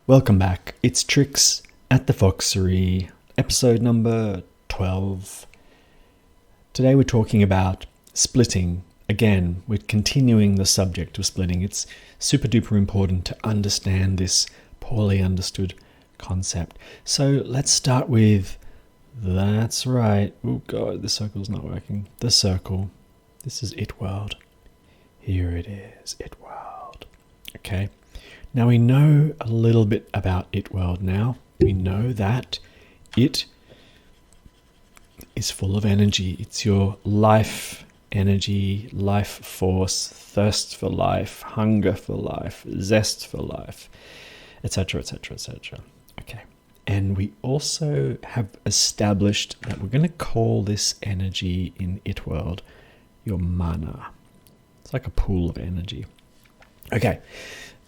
Welcome back. It's Tricks at the Foxerie, episode number 12. Today we're talking about splitting. Again, we're continuing the subject of splitting. It's super duper important to understand this poorly understood concept. So let's start with, that's right. Oh God, the circle's not working. The circle. This is it world. Here it is, it world. Okay. Now we know a little bit about it world now. We know that it is full of energy. It's your life energy, life force, thirst for life, hunger for life, zest for life, etc., etc., etc. Okay. And we also have established that we're going to call this energy in it world your mana. It's like a pool of energy. Okay.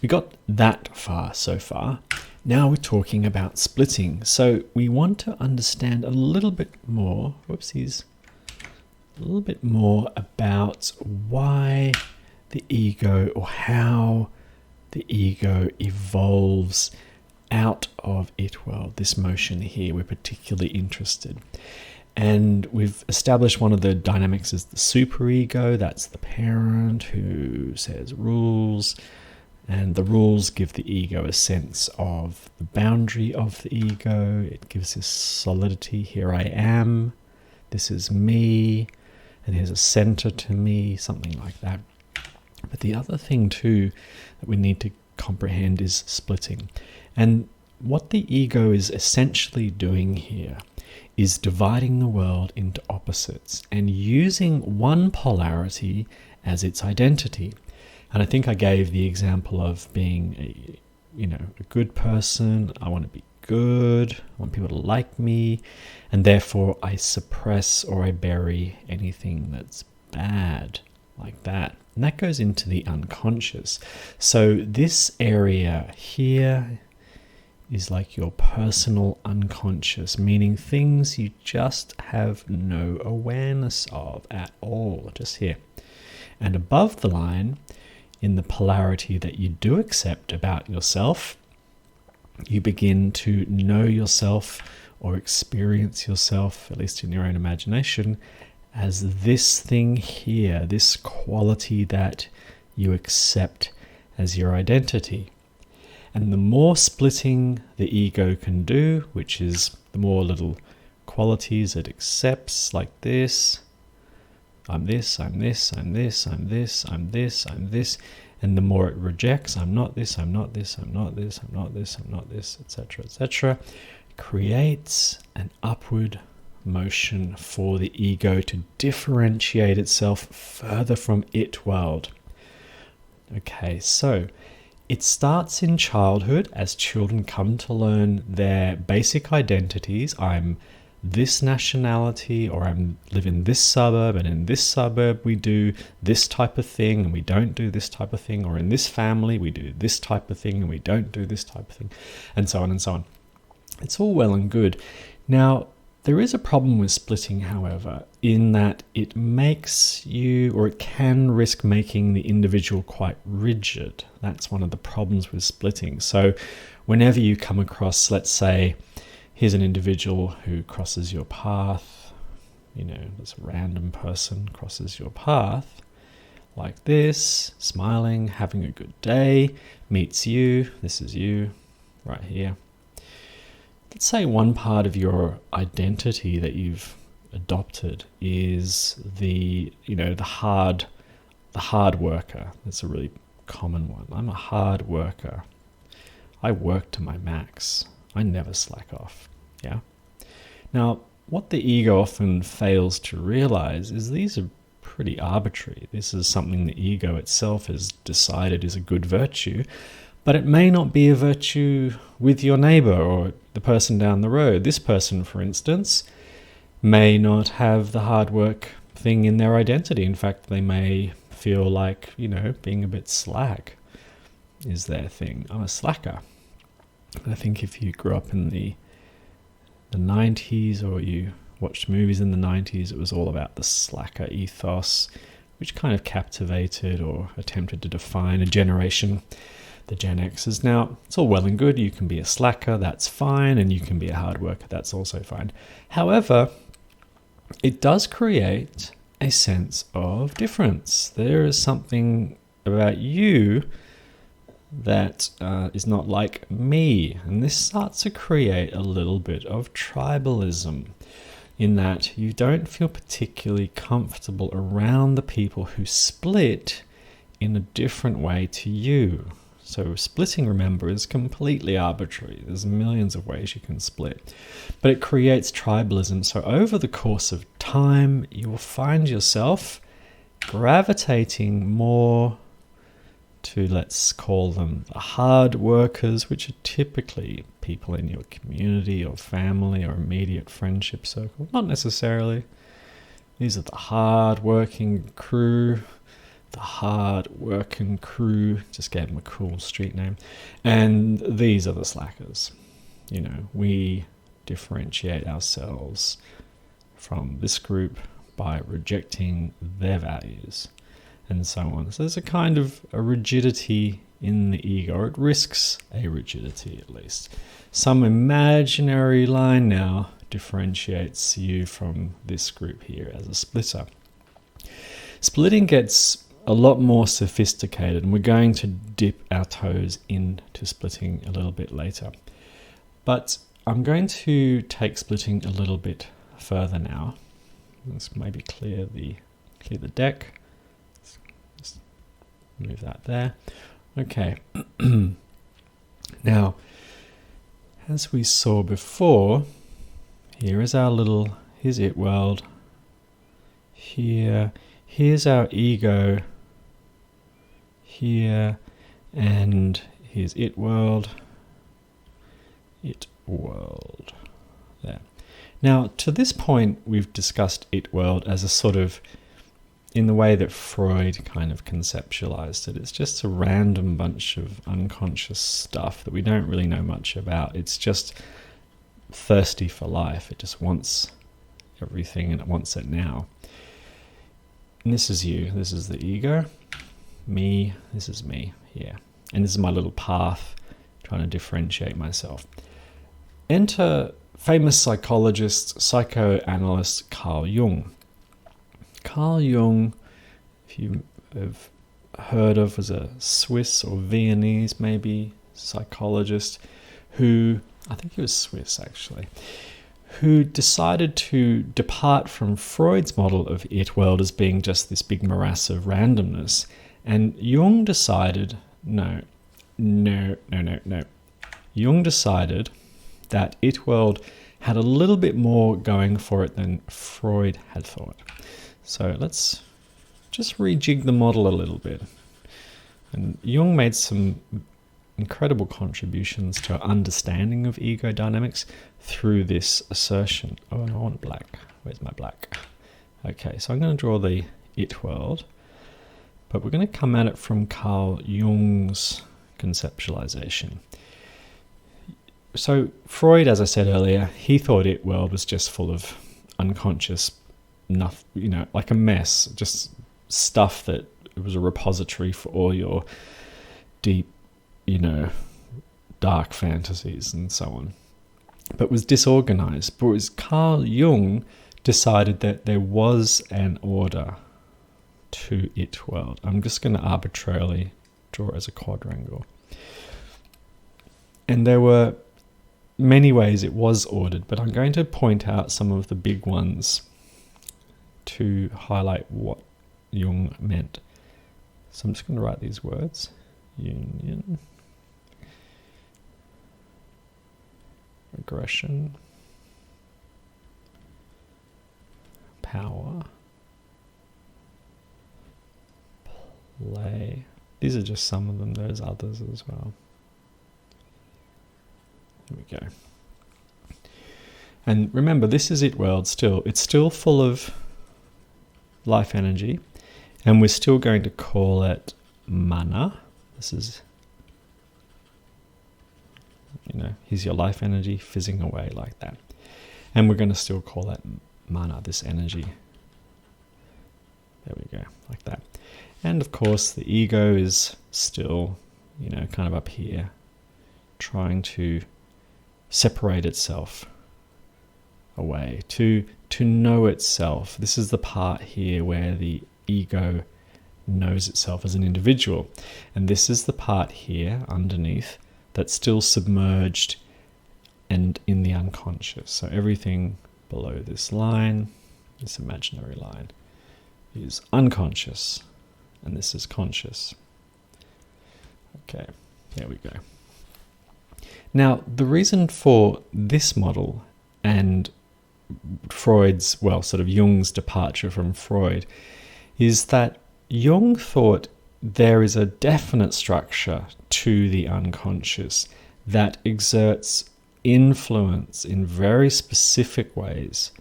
We got that far so far. Now we're talking about splitting. So we want to understand a little bit more, about why the ego, or how the ego evolves out of it world. This motion here, we're particularly interested. And we've established one of the dynamics is the superego. That's the parent who says rules. And the rules give the ego a sense of the boundary of the ego. It gives this solidity. Here I am. This is me. And here's a center to me, something like that. But the other thing too that we need to comprehend is splitting. And what the ego is essentially doing here is dividing the world into opposites and using one polarity as its identity. And I think I gave the example of being a good person. I want to be good. I want people to like me. And therefore I suppress or I bury anything that's bad, like that. And that goes into the unconscious. So this area here is like your personal unconscious, meaning things you just have no awareness of at all, just here. And above the line, in the polarity that you do accept about yourself, you begin to know yourself or experience yourself, at least in your own imagination, as this thing here, this quality that you accept as your identity. And the more splitting the ego can do, which is the more little qualities it accepts, like this, I'm this, I'm this, I'm this, I'm this, I'm this, I'm this. And the more it rejects, I'm not this, I'm not this, I'm not this, I'm not this, I'm not this, etc., etc., creates an upward motion for the ego to differentiate itself further from it world. Okay, so it starts in childhood as children come to learn their basic identities. I'm this nationality, or I live in this suburb, and in this suburb we do this type of thing and we don't do this type of thing, or in this family we do this type of thing and we don't do this type of thing, and so on and so on. It's all well and good. Now, there is a problem with splitting, however, in that it makes you, or it can risk making the individual quite rigid. That's one of the problems with splitting. So whenever you come across, let's say, here's an individual who crosses your path, this random person crosses your path like this, smiling, having a good day, meets you, this is you, right here. Let's say one part of your identity that you've adopted is the hard worker. That's a really common one. I'm a hard worker. I work to my max. I never slack off. Yeah. Now, what the ego often fails to realize is these are pretty arbitrary. This is something the ego itself has decided is a good virtue, but it may not be a virtue with your neighbor or the person down the road. This person, for instance, may not have the hard work thing in their identity. In fact, they may feel like, being a bit slack is their thing. I'm a slacker. I think if you grew up in the 90s, or you watched movies in the 90s, it was all about the slacker ethos, which kind of captivated or attempted to define a generation the Gen Xers. Now, it's all well and good. You can be a slacker, that's fine, and you can be a hard worker, that's also fine. However, it does create a sense of difference. There is something about you that is not like me, and this starts to create a little bit of tribalism, in that you don't feel particularly comfortable around the people who split in a different way to you. So splitting, remember, is completely arbitrary. There's millions of ways you can split, but it creates tribalism. So over the course of time, you will find yourself gravitating more to, let's call them the hard workers, which are typically people in your community or family or immediate friendship circle. Not necessarily. These are the hard working crew. The hard working crew, just gave them a cool street name. And these are the slackers. You know, we differentiate ourselves from this group by rejecting their values, and so on. So there's a kind of a rigidity in the ego, or it risks a rigidity at least. Some imaginary line now differentiates you from this group here as a splitter. Splitting gets a lot more sophisticated, and we're going to dip our toes into splitting a little bit later. But I'm going to take splitting a little bit further now. Let's maybe clear the deck. Just move that there. Okay. Now, as we saw before, here's it world. Here's our ego. Here, and here's it world. It world. There. Now, to this point, we've discussed it world as a sort of, in the way that Freud kind of conceptualized it. It's just a random bunch of unconscious stuff that we don't really know much about. It's just thirsty for life. It just wants everything, and it wants it now. And this is you. This is the ego. Me. This is me here. And this is my little path, trying to differentiate myself. Enter famous psychologist, psychoanalyst Carl Jung. Carl Jung, if you have heard of, was a Swiss or Viennese maybe psychologist who, I think he was Swiss actually, who decided to depart from Freud's model of it world as being just this big morass of randomness. And Jung decided, no. Jung decided that it world had a little bit more going for it than Freud had thought. So let's just rejig the model a little bit. And Jung made some incredible contributions to our understanding of ego dynamics through this assertion. Oh, I want black. Where's my black? Okay, so I'm going to draw the it world, but we're going to come at it from Carl Jung's conceptualization. So Freud, as I said earlier, he thought it world was just full of unconscious, like a mess, just stuff that it was a repository for all your deep, dark fantasies and so on, but was disorganized. But it was Carl Jung decided that there was an order to it world. I'm just going to arbitrarily draw it as a quadrangle. And there were many ways it was ordered, but I'm going to point out some of the big ones to highlight what Jung meant. So I'm just going to write these words. Union, aggression, power, play. These are just some of them. There's others as well. Here we go. And remember, this is it world still. It's still full of life energy, and we're still going to call it mana. This is, here's your life energy fizzing away like that. And we're going to still call that mana, this energy. There we go, like that. And of course, the ego is still kind of up here, trying to separate itself away, to know itself. This is the part here where the ego knows itself as an individual. And this is the part here underneath that's still submerged and in the unconscious. So everything below this line, this imaginary line, is unconscious, and this is conscious. Okay, there we go. Now, the reason for this model and Freud's, sort of Jung's departure from Freud, is that Jung thought there is a definite structure to the unconscious that exerts influence in very specific ways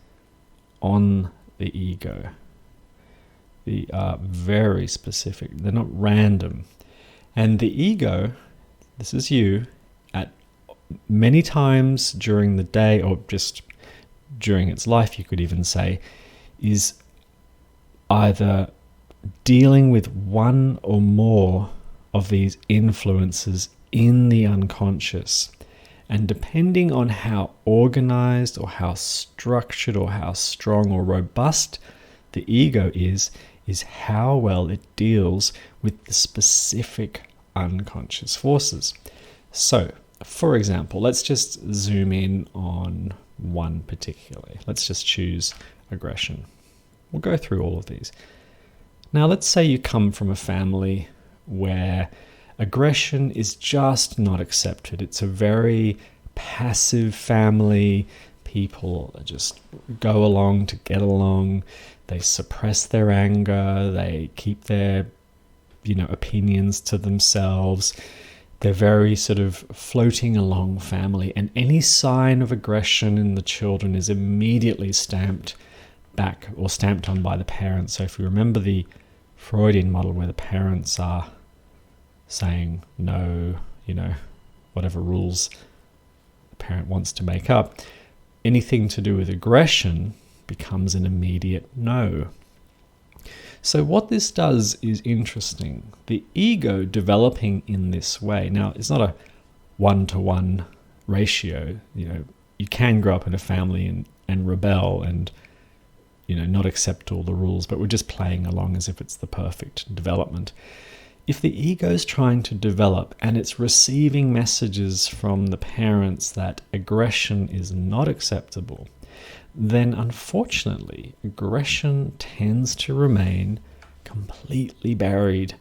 on the ego. They are very specific. They're not random. And the ego, this is you, at many times during the day, or just during its life, you could even say, is either dealing with one or more of these influences in the unconscious. And depending on how organized or how structured or how strong or robust the ego is how well it deals with the specific unconscious forces. So, for example, let's just zoom in on one particularly. Let's just choose aggression. We'll go through all of these. Now, let's say you come from a family where aggression is just not accepted. It's a very passive family. People just go along to get along. They suppress their anger. They keep their, opinions to themselves. They're very sort of floating along family. And any sign of aggression in the children is immediately stamped back or stamped on by the parents. So if you remember the Freudian model where the parents are saying no, whatever rules the parent wants to make up, anything to do with aggression becomes an immediate no. So what this does is interesting. The ego developing in this way, now it's not a one-to-one ratio. You can grow up in a family and rebel and not accept all the rules, but we're just playing along as if it's the perfect development. If the ego's trying to develop and it's receiving messages from the parents that aggression is not acceptable, then unfortunately, aggression tends to remain completely buried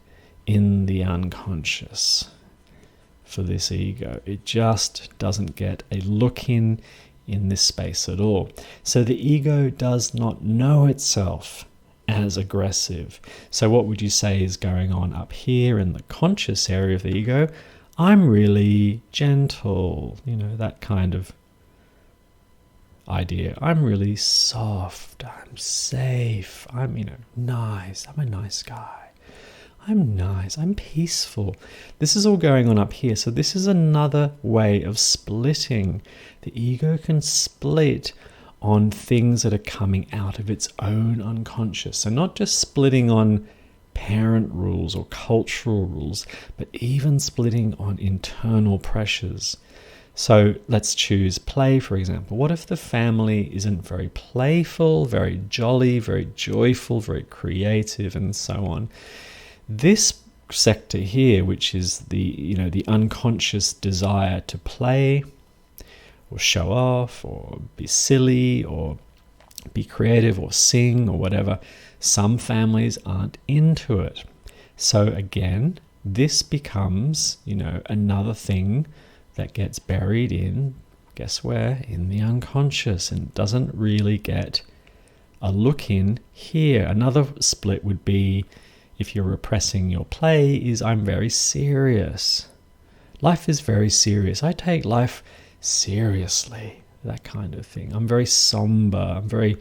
in the unconscious for this ego. It just doesn't get a look in this space at all. So the ego does not know itself as aggressive. So what would you say is going on up here in the conscious area of the ego? I'm really gentle, that kind of idea. I'm really soft. I'm safe. I'm, nice. I'm a nice guy. I'm nice. I'm peaceful. This is all going on up here. So this is another way of splitting. The ego can split on things that are coming out of its own unconscious. So not just splitting on parent rules or cultural rules, but even splitting on internal pressures. So let's choose play, for example. What if the family isn't very playful, very jolly, very joyful, very creative, and so on? This sector here, which is the unconscious desire to play or show off or be silly or be creative or sing or whatever, some families aren't into it. So again, this becomes, another thing that gets buried in, guess where? In the unconscious, and doesn't really get a look in here. Another split would be, if you're repressing your play, is I'm very serious. Life is very serious. I take life seriously, that kind of thing. I'm very somber. I'm very,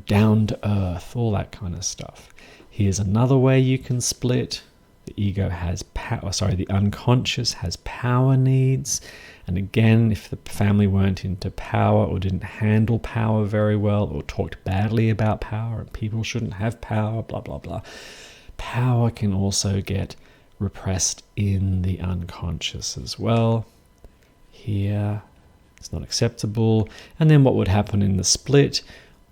down to earth, all that kind of stuff. Here's another way you can split. The ego has the unconscious has power needs. And again, if the family weren't into power or didn't handle power very well or talked badly about power and people shouldn't have power, blah, blah, blah, power can also get repressed in the unconscious as well. Here, it's not acceptable. And then what would happen in the split?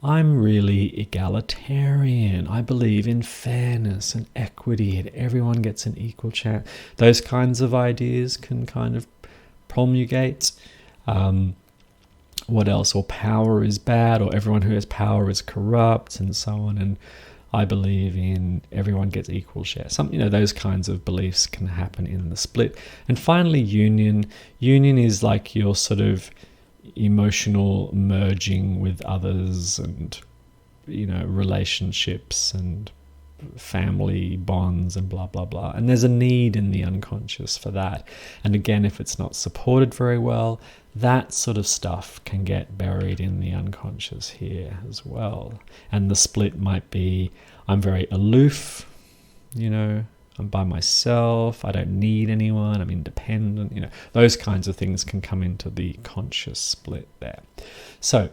I'm really egalitarian. I believe in fairness and equity, and everyone gets an equal chance. Those kinds of ideas can kind of promulgate. What else? Or power is bad, or everyone who has power is corrupt, and so on. And I believe in everyone gets equal share. Those kinds of beliefs can happen in the split. And finally, union. Union is like your sort of emotional merging with others, and relationships and family bonds and blah blah blah. And there's a need in the unconscious for that. And again, if it's not supported very well, that sort of stuff can get buried in the unconscious here as well. And the split might be, I'm very aloof, I'm by myself, I don't need anyone, I'm independent, those kinds of things can come into the conscious split there. So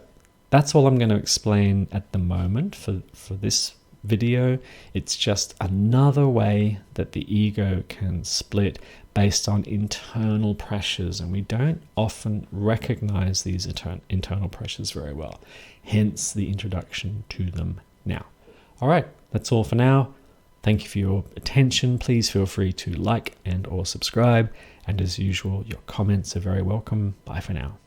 that's all I'm going to explain at the moment for this video. It's just another way that the ego can split based on internal pressures, and we don't often recognize these internal pressures very well, hence the introduction to them now. All right, that's all for now. Thank you for your attention. Please feel free to like and or subscribe, and as usual, your comments are very welcome. Bye for now.